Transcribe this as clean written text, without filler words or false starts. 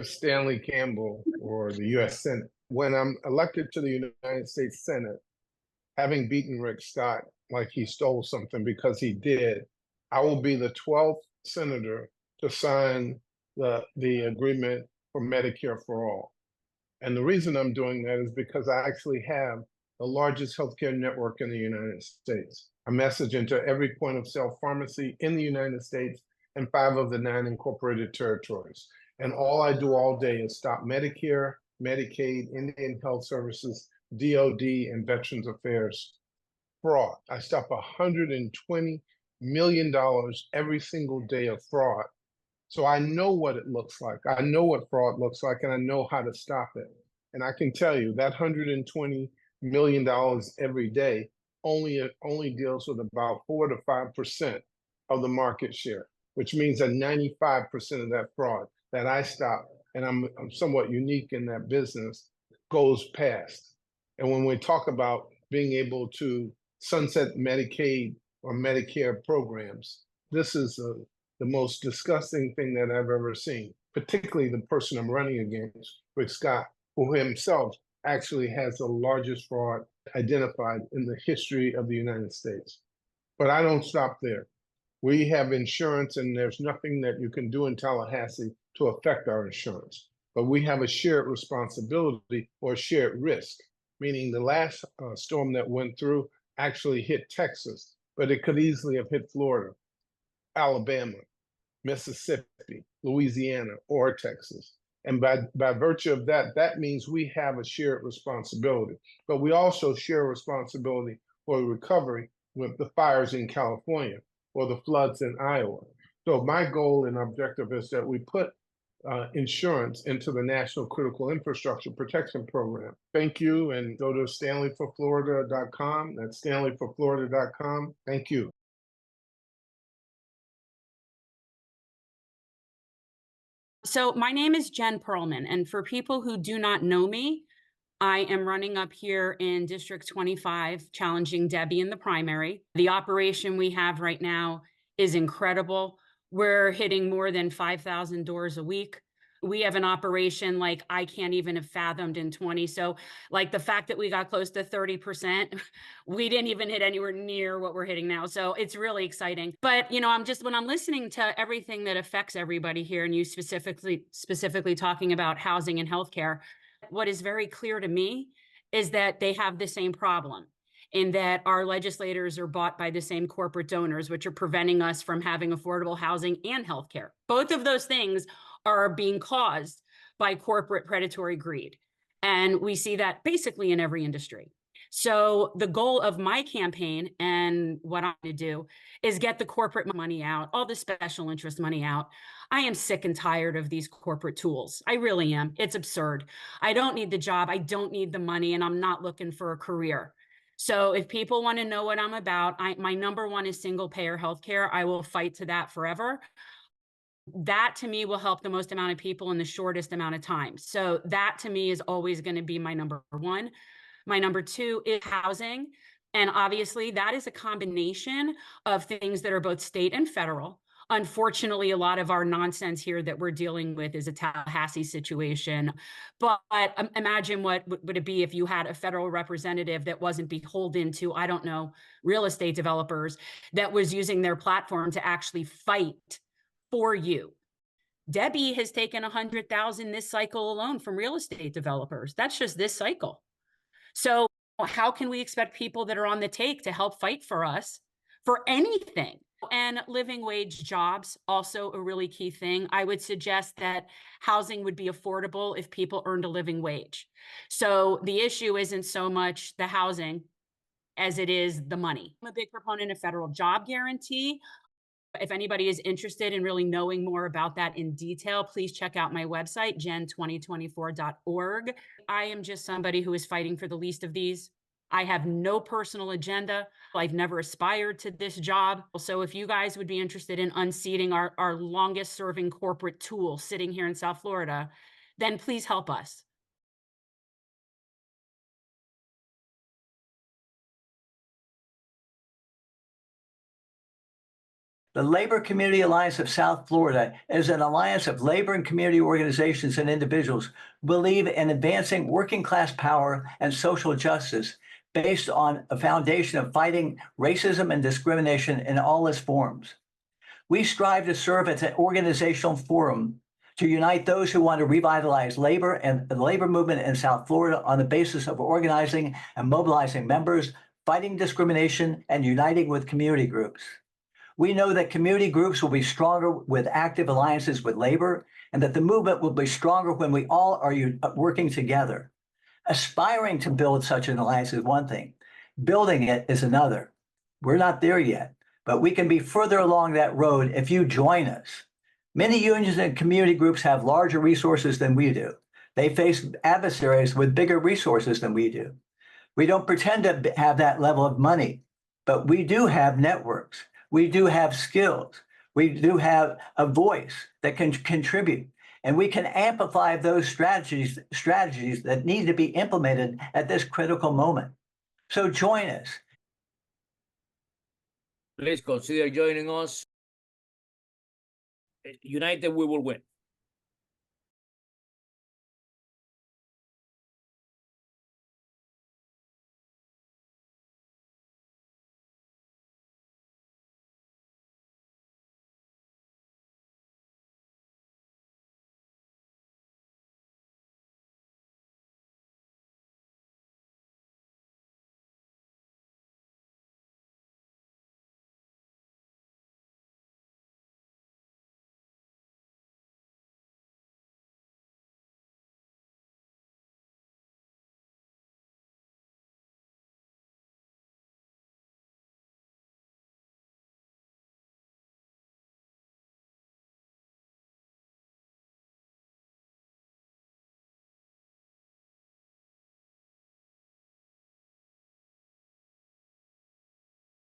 Stanley Campbell or the U.S. Senate. When I'm elected to the United States Senate, having beaten Rick Scott like he stole something, because he did, I will be the 12th senator to sign the agreement for Medicare for all. And the reason I'm doing that is because I actually have the largest healthcare network in the United States. I message into every point of sale pharmacy in the United States and 5 of the 9 incorporated territories. And all I do all day is stop Medicare, Medicaid, Indian Health Services, DOD, and Veterans Affairs fraud. I stop $120 million every single day of fraud. So I know what it looks like. I know what fraud looks like, and I know how to stop it. And I can tell you that $120 million every day only deals with about 4 to 5% of the market share, which means that 95% of that fraud that I stop, and I'm somewhat unique in that business, goes past. And when we talk about being able to sunset Medicaid or Medicare programs, this is the most disgusting thing that I've ever seen, particularly the person I'm running against, Rick Scott, who himself actually has the largest fraud identified in the history of the United States. But I don't stop there. We have insurance, and there's nothing that you can do in Tallahassee to affect our insurance. But we have a shared responsibility or shared risk, meaning the last storm that went through actually hit Texas, but it could easily have hit Florida, Alabama, Mississippi, Louisiana, or Texas. And by virtue of that, that means we have a shared responsibility. But we also share responsibility for recovery with the fires in California or the floods in Iowa. So my goal and objective is that we put insurance into the National Critical Infrastructure Protection Program. Thank you, and go to stanleyforflorida.com. That's stanleyforflorida.com. Thank you. So my name is Jen Perlman, and for people who do not know me, I am running up here in District 25, challenging Debbie in the primary. The operation we have right now is incredible. We're hitting more than 5,000 doors a week. We have an operation like I can't even have fathomed in 20. So like the fact that we got close to 30%, we didn't even hit anywhere near what we're hitting now. So it's really exciting. But, you know, when I'm listening to everything that affects everybody here, and you specifically talking about housing and healthcare, what is very clear to me is that they have the same problem, in that our legislators are bought by the same corporate donors, which are preventing us from having affordable housing and healthcare. Both of those things are being caused by corporate predatory greed. And we see that basically in every industry. So the goal of my campaign and what I'm going to do is get the corporate money out, all the special interest money out. I am sick and tired of these corporate tools. I really am. It's absurd. I don't need the job. I don't need the money, and I'm not looking for a career. So if people want to know what I'm about, my number one is single payer healthcare. I will fight to that forever. That to me will help the most amount of people in the shortest amount of time. So that to me is always going to be my number one. My number two is housing. And obviously that is a combination of things that are both state and federal. Unfortunately, a lot of our nonsense here that we're dealing with is a Tallahassee situation. But imagine what would it be if you had a federal representative that wasn't beholden to, I don't know, real estate developers, that was using their platform to actually fight for you. Debbie has taken 100,000 this cycle alone from real estate developers. That's just this cycle. So how can we expect people that are on the take to help fight for us for anything? And living wage jobs, also a really key thing. I would suggest that housing would be affordable if people earned a living wage. So the issue isn't so much the housing as it is the money. I'm a big proponent of federal job guarantee. If anybody is interested in really knowing more about that in detail, please check out my website, gen2024.org. I am just somebody who is fighting for the least of these. I have no personal agenda. I've never aspired to this job. So if you guys would be interested in unseating our longest serving corporate tool sitting here in South Florida, then please help us. The Labor Community Alliance of South Florida is an alliance of labor and community organizations and individuals who believe in advancing working class power and social justice based on a foundation of fighting racism and discrimination in all its forms. We strive to serve as an organizational forum to unite those who want to revitalize labor and the labor movement in South Florida on the basis of organizing and mobilizing members, fighting discrimination, and uniting with community groups. We know that community groups will be stronger with active alliances with labor, and that the movement will be stronger when we all are working together. Aspiring to build such an alliance is one thing. Building it is another. We're not there yet, but we can be further along that road if you join us. Many unions and community groups have larger resources than we do. They face adversaries with bigger resources than we do. We don't pretend to have that level of money, but we do have networks. We do have skills. We do have a voice that can contribute, and we can amplify those strategies that need to be implemented at this critical moment. So join us. Please consider joining us. United, we will win.